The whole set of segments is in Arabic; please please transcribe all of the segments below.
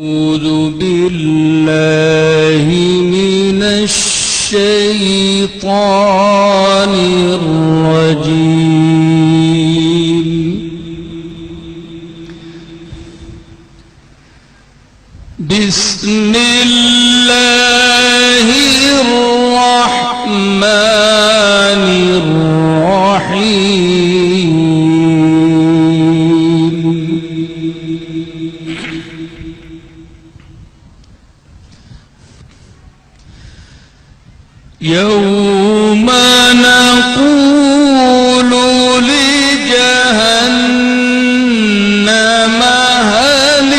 أعوذ بالله من الشيطان الرجيم. بسم الله الرحمن الرحيم. يوم نقول لجهنم هل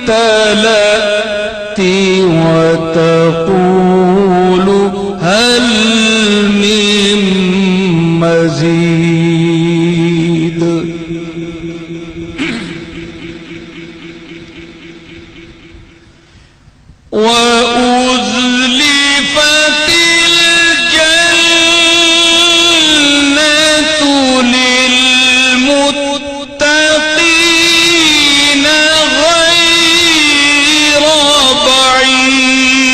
امتلأت وتقول هل من مزيد. وأزلفت الجنة للمتقين غير بعيد.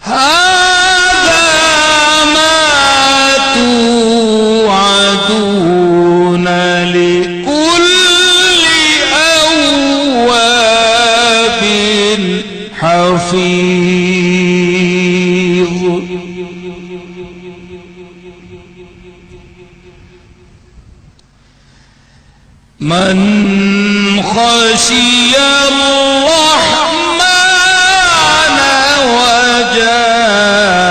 هذا ما توعدون لكل أواب حفيظ. من خشي الرحمن وجاء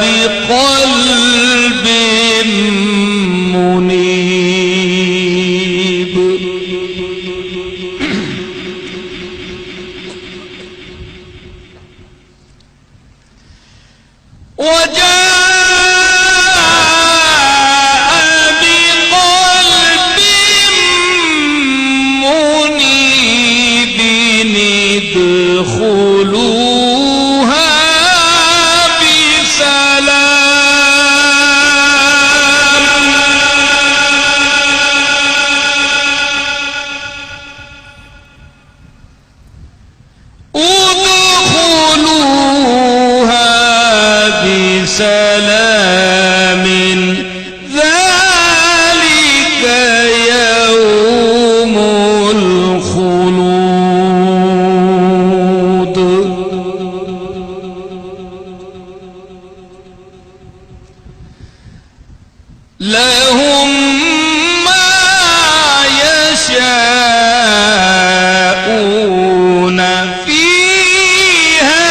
بقلب منيب. ادخلوها بسلام ذلك يوم الخلود. لهم ما يشاءون فيها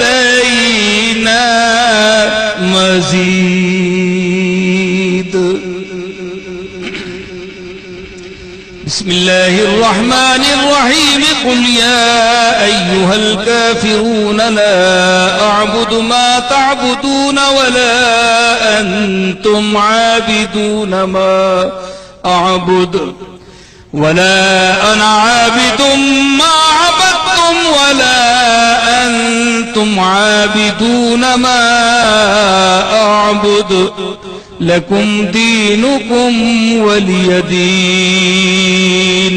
ولدينا مزيد. بسم الله الرحمن الرحيم. قل يا أيها الكافرون لا أعبد ما تعبدون ولا أنتم عابدون ما أعبد ولا أنا عابد ما عبدتم ولا أنتم عابدون ما أعبد لكم دينكم ولي دين.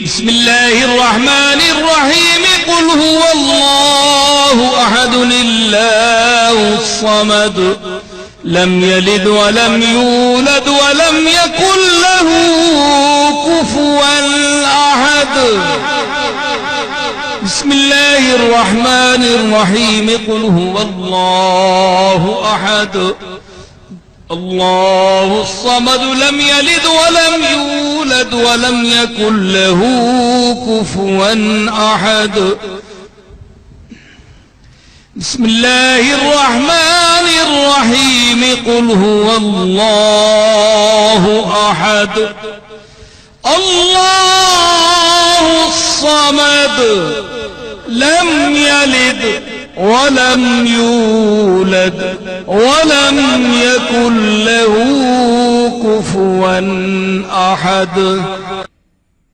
بسم الله الرحمن الرحيم. قل هو الله أحد الله الصمد لم يلد ولم يولد ولم يكن له كفوا أحد. بسم الله الرحمن الرحيم. قل هو الله أحد الله الصمد لم يلد ولم يولد ولم يكن له كفوا أحد. بسم الله الرحمن الرحيم. قل هو الله أحد الله الصمد لم يلد ولم يولد ولم يكن له كفوا أحد.